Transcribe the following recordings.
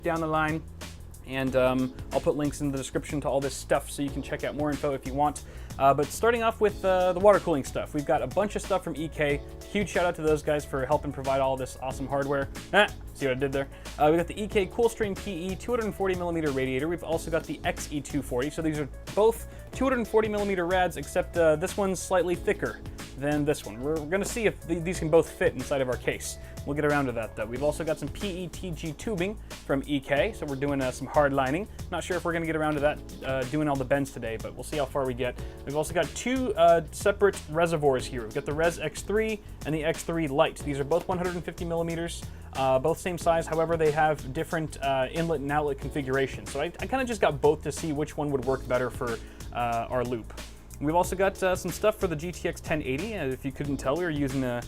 down the line. And I'll put links in the description to all this stuff so you can check out more info if you want. But starting off with the water cooling stuff, we've got a bunch of stuff from EK. Huge shout out to those guys for helping provide all this awesome hardware. See what I did there? We've got the EK-CoolStream PE 240mm radiator. We've also got the XE240. So these are both 240mm rads, except this one's slightly thicker than this one. We're going to see if these can both fit inside of our case. We'll get around to that though. We've also got some PETG tubing from EK, so we're doing some hard lining. Not sure if we're going to get around to that doing all the bends today, but we'll see how far we get. We've also got two separate reservoirs here. We've got the Res X3 and the X3 Lite. These are both 150mm, both same size, however they have different inlet and outlet configurations. So I kind of just got both to see which one would work better for our loop. We've also got some stuff for the GTX 1080. If you couldn't tell, we were using a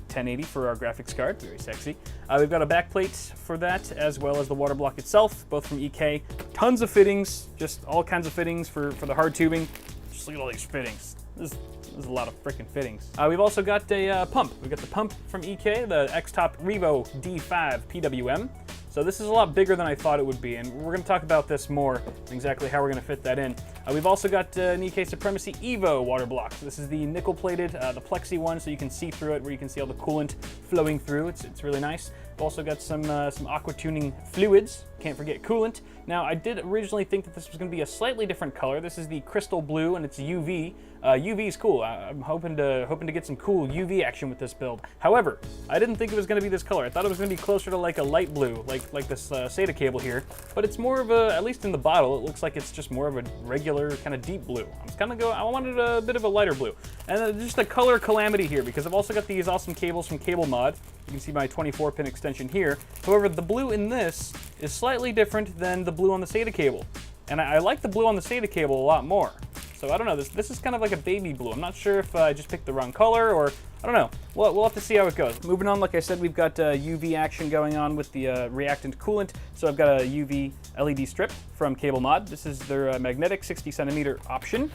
1080 for our graphics card, very sexy. We've got a backplate for that, as well as the water block itself, both from EK. Tons of fittings, just all kinds of fittings for the hard tubing. Just look at all these fittings. There's a lot of freaking fittings. We've also got a pump. We've got the pump from EK, the EX-XTOP Revo D5 PWM. So this is a lot bigger than I thought it would be, and we're going to talk about this more, exactly how we're going to fit that in. We've also got an EK-Supremacy EVO water block. This is the nickel-plated, the Plexi one, so you can see through it, where you can see all the coolant flowing through. It's really nice. We've also got some aqua tuning fluids. Can't forget coolant. Now, I did originally think that this was going to be a slightly different color. This is the crystal blue, and it's UV. UV is cool. I'm hoping to get some cool UV action with this build. However, I didn't think it was going to be this color. I thought it was going to be closer to like a light blue, like this SATA cable here. But it's more of a, at least in the bottle, it looks like it's just more of a regular kind of deep blue. I wanted a bit of a lighter blue. And just a color calamity here, because I've also got these awesome cables from Cable Mod. You can see my 24-pin extension here. However, the blue in this is slightly different than the blue on the SATA cable. And I like the blue on the SATA cable a lot more. So I don't know, this is kind of like a baby blue. I'm not sure if I just picked the wrong color, or I don't know. We'll have to see how it goes. Moving on, like I said, we've got UV action going on with the reactant coolant. So I've got a UV LED strip from Cable Mod. This is their magnetic 60cm option.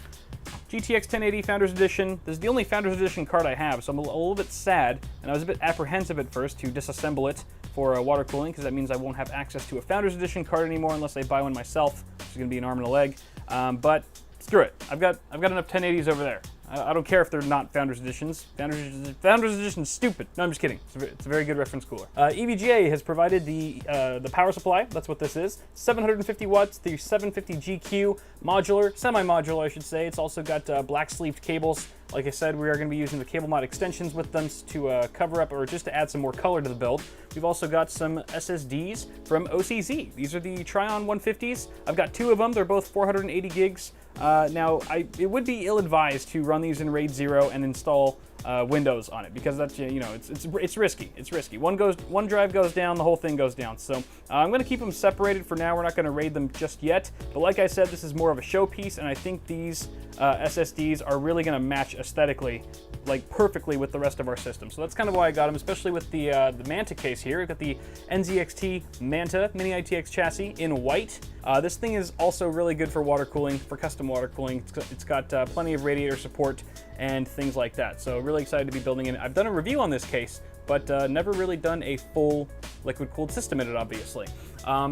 GTX 1080 Founders Edition. This is the only Founders Edition card I have, so I'm a little bit sad, and I was a bit apprehensive at first to disassemble it for water cooling, because that means I won't have access to a Founders Edition card anymore unless I buy one myself, which is going to be an arm and a leg. But screw it. I've got enough 1080s over there. I don't care if they're not Founders Editions. Founders Edition's stupid. No, I'm just kidding. It's a very good reference cooler. EVGA has provided the power supply. That's what this is. 750 watts, the 750 GQ, modular, semi-modular, I should say. It's also got black sleeved cables. Like I said, we are going to be using the Cable Mod extensions with them to cover up, or just to add some more color to the build. We've also got some SSDs from OCZ. These are the Tryon 150s. I've got two of them. They're both 480 gigs. Now, it would be ill-advised to run these in RAID 0 and install Windows on it, because that's, you know, it's risky. It's risky. One drive goes down, the whole thing goes down. So I'm going to keep them separated for now. We're not going to RAID them just yet. But like I said, this is more of a showpiece, and I think these SSDs are really going to match aesthetically, like perfectly, with the rest of our system. So that's kind of why I got them, especially with the Manta case here. We've got the NZXT Manta mini-ITX chassis in white. This thing is also really good for water cooling, for custom water cooling. It's got plenty of radiator support and things like that. So really excited to be building it. I've done a review on this case, but never really done a full liquid-cooled system in it, obviously.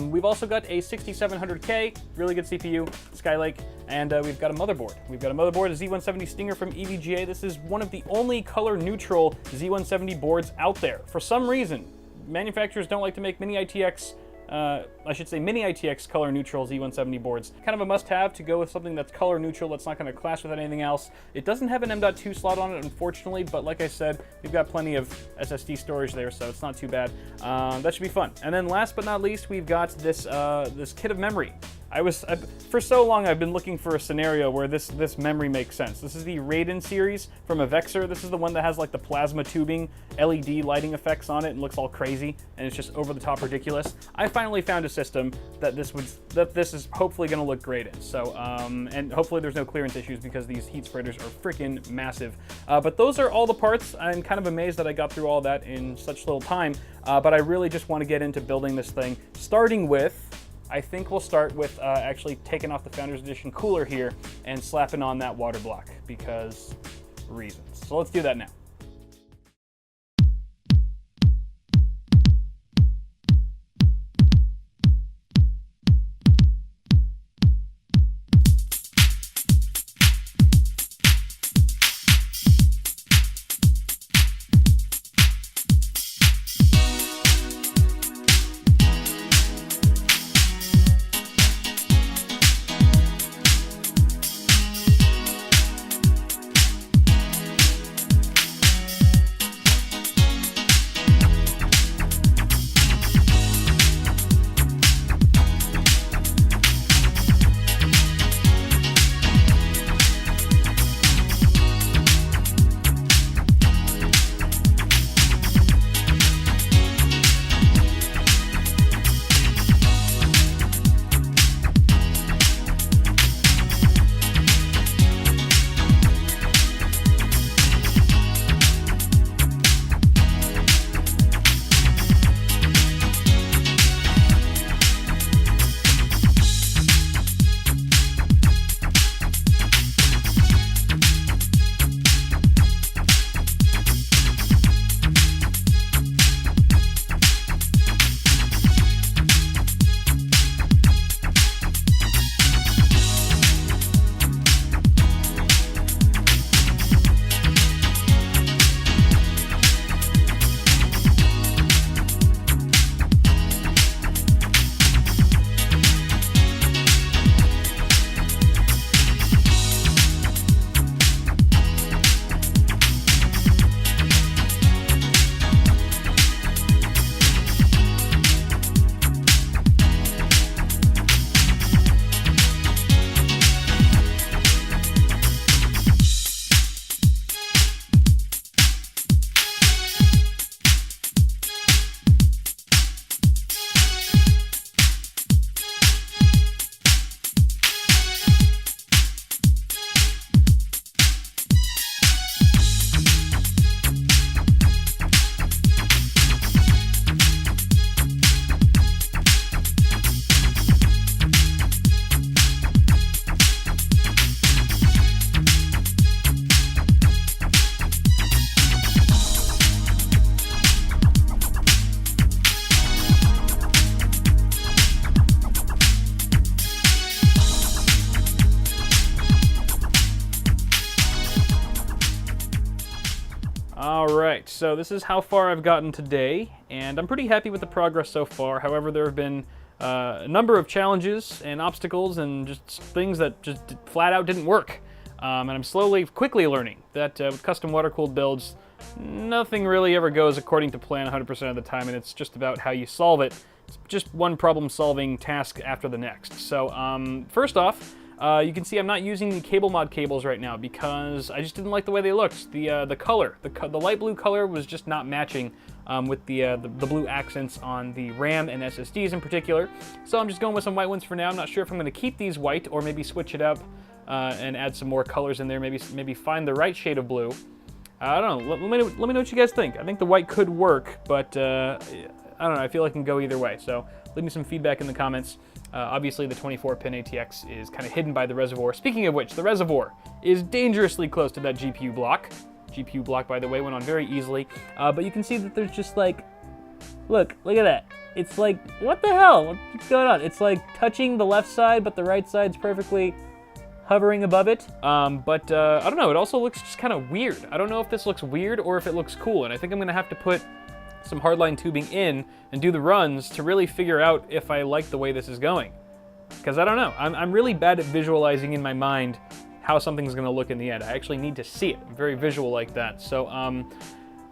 We've also got a 6700K, really good CPU, Skylake, and we've got a motherboard. We've got a motherboard, a Z170 Stinger from EVGA. This is one of the only color-neutral Z170 boards out there. For some reason, manufacturers don't like to make mini-ITX mini-ITX color neutral Z170 boards. Kind of a must-have to go with something that's color neutral, that's not going to clash with anything else. It doesn't have an M.2 slot on it, unfortunately, but like I said, we've got plenty of SSD storage there, so it's not too bad. That should be fun. And then last but not least, we've got this this kit of memory. For so long, I've been looking for a scenario where this memory makes sense. This is the Raiden series from Avexer. This is the one that has like the plasma tubing LED lighting effects on it and looks all crazy, and it's just over the top ridiculous. I finally found a system that this is hopefully going to look great in. So and hopefully there's no clearance issues, because these heat spreaders are freaking massive. But those are all the parts. I'm kind of amazed that I got through all that in such little time. But I really just want to get into building this thing, starting with, I think we'll start with actually taking off the Founders Edition cooler here and slapping on that water block, because reasons. So let's do that now. so this is how far I've gotten today, and I'm pretty happy with the progress so far. However, there have been a number of challenges and obstacles and just things that just flat out didn't work. And I'm quickly learning that with custom water-cooled builds, nothing really ever goes according to plan 100% of the time, and it's just about how you solve it. It's just one problem-solving task after the next. So first off, you can see I'm not using the cable mod cables right now because I just didn't like the way they looked. The color, the light blue color was just not matching with the blue accents on the RAM and SSDs in particular. So I'm just going with some white ones for now. I'm not sure if I'm going to keep these white or maybe switch it up and add some more colors in there. Maybe find the right shade of blue. I don't know. Let me know what you guys think. I think the white could work, but I don't know. I feel like it can go either way. So leave me some feedback in the comments. Obviously, the 24-pin ATX is kind of hidden by the reservoir. Speaking of which, the reservoir is dangerously close to that GPU block. GPU block, by the way, went on very easily. But you can see that there's just like, look at that. It's like, what the hell? What's going on? It's like touching the left side, but the right side's perfectly hovering above it. I don't know. It also looks just kind of weird. I don't know if this looks weird or if it looks cool. And I think I'm going to have to put some hardline tubing in and do the runs to really figure out if I like the way this is going. Because I don't know. I'm really bad at visualizing in my mind how something's going to look in the end. I actually need to see it. I'm very visual like that. So I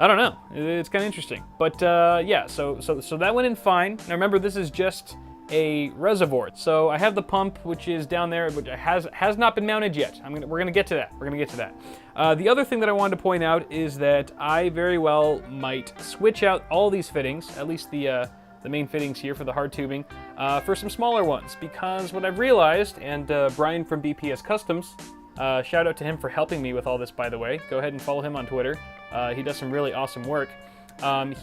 don't know. It's kind of interesting. But yeah, so that went in fine. Now remember, this is just a reservoir. So I have the pump, which is down there, which has not been mounted yet. We're gonna get to that. We're gonna get to that. The other thing that I wanted to point out is that I very well might switch out all these fittings, at least the main fittings here for the hard tubing, for some smaller ones. Because what I've realized, and Brian from BPS Customs, shout out to him for helping me with all this, by the way. Go ahead and follow him on Twitter. He does some really awesome work.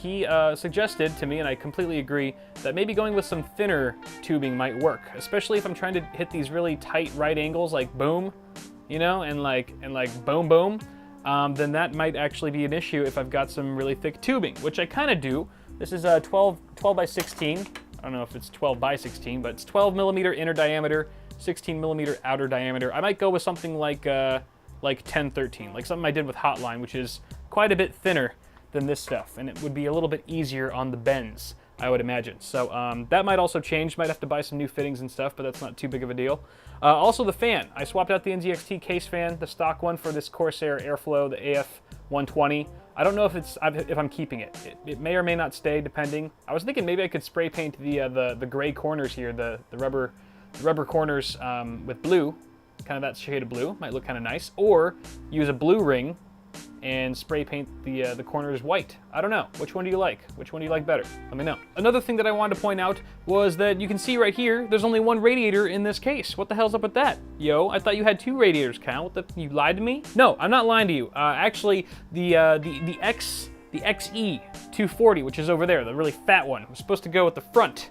He suggested to me, and I completely agree, that maybe going with some thinner tubing might work, especially if I'm trying to hit these really tight right angles, like boom, you know, and like boom, boom. Then that might actually be an issue if I've got some really thick tubing, which I kind of do. This is 12 by 16. I don't know if it's 12 by 16, but it's 12 millimeter inner diameter, 16 millimeter outer diameter. I might go with something like 1013, like something I did with Hotline, which is quite a bit thinner than this stuff, and it would be a little bit easier on the bends, I would imagine. So that might also change. Might have to buy some new fittings and stuff, but that's not too big of a deal. Also the fan. I swapped out the NZXT case fan, the stock one, for this Corsair Airflow, the AF120. I don't know if I'm keeping it. It may or may not stay, depending. I was thinking maybe I could spray paint the gray corners here, the rubber corners with blue, kind of that shade of blue. Might look kind of nice. Or use a blue ring and spray paint the corners white. I don't know. Which one do you like? Which one do you like better? Let me know. Another thing that I wanted to point out was that you can see right here, there's only one radiator in this case. What the hell's up with that? Yo, I thought you had two radiators, Cal. You lied to me? No, I'm not lying to you. Actually, the XE240, which is over there, the really fat one, was supposed to go at the front.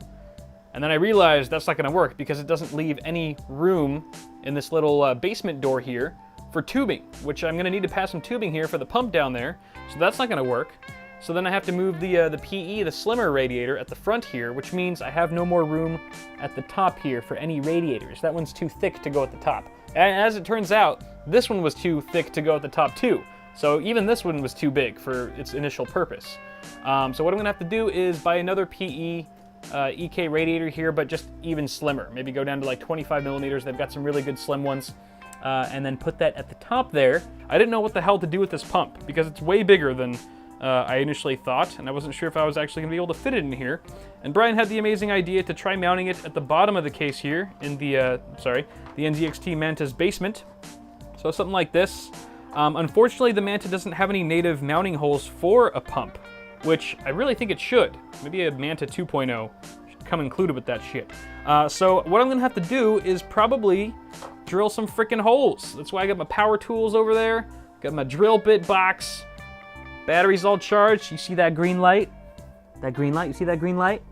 And then I realized that's not gonna work because it doesn't leave any room in this little basement door here for tubing, which I'm gonna need to pass some tubing here for the pump down there, so that's not gonna work. So then I have to move the PE, the slimmer radiator, at the front here, which means I have no more room at the top here for any radiators. That one's too thick to go at the top. And as it turns out, this one was too thick to go at the top too. So even this one was too big for its initial purpose. So what I'm gonna have to do is buy another PE EK radiator here, but just even slimmer. Maybe go down to like 25 millimeters. They've got some really good slim ones. And then put that at the top there. I didn't know what the hell to do with this pump because it's way bigger than I initially thought, and I wasn't sure if I was actually gonna be able to fit it in here. And Brian had the amazing idea to try mounting it at the bottom of the case here in the NZXT Manta's basement. So something like this. Unfortunately, the Manta doesn't have any native mounting holes for a pump, which I really think it should. Maybe a Manta 2.0 should come included with that shit. So what I'm gonna have to do is probably drill some freaking holes. That's why I got my power tools over there, got my drill bit box, batteries all charged. You see that green light? That green light, you see that green light?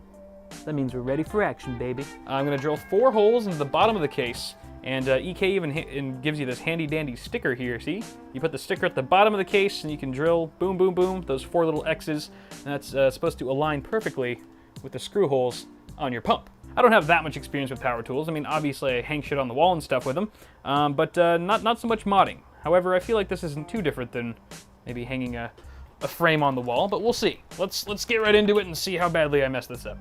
That means we're ready for action, baby. I'm gonna drill 4 holes into the bottom of the case, and EK even gives you this handy dandy sticker here, see? You put the sticker at the bottom of the case and you can drill, boom, boom, boom, those 4 little X's, and that's supposed to align perfectly with the screw holes on your pump. I don't have that much experience with power tools. I mean, obviously I hang shit on the wall and stuff with them, but not so much modding. However, I feel like this isn't too different than maybe hanging a a frame on the wall, but we'll see. Let's get right into it and see how badly I messed this up.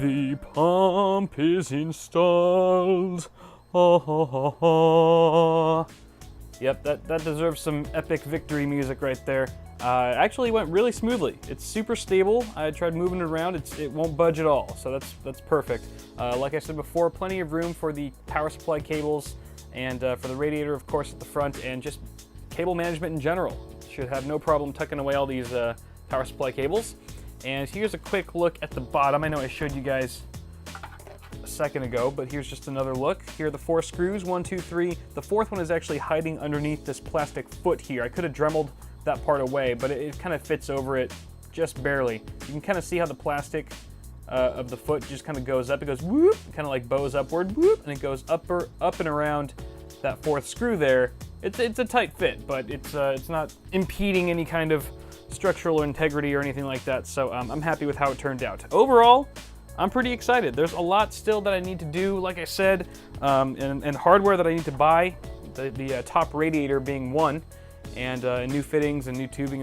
The pump is installed. Ha ha ha ha. Yep, that deserves some epic victory music right there. Actually went really smoothly. It's super stable. I tried moving it around. It won't budge at all, so that's perfect. Like I said before, plenty of room for the power supply cables and for the radiator, of course, at the front, and just cable management in general. Should have no problem tucking away all these power supply cables. And here's a quick look at the bottom. I know I showed you guys a second ago, but here's just another look. Here are the 4 screws, 1, 2, 3. The 4th one is actually hiding underneath this plastic foot here. I could have dremeled that part away, but it kind of fits over it just barely. You can kind of see how the plastic of the foot just kind of goes up. It goes whoop, kind of like bows upward, whoop, and it goes up and around that 4th screw there. It's a tight fit, but it's not impeding any kind of structural integrity or anything like that, so I'm happy with how it turned out. Overall, I'm pretty excited. There's a lot still that I need to do, like I said, and hardware that I need to buy, the top radiator being one, and new fittings and new tubing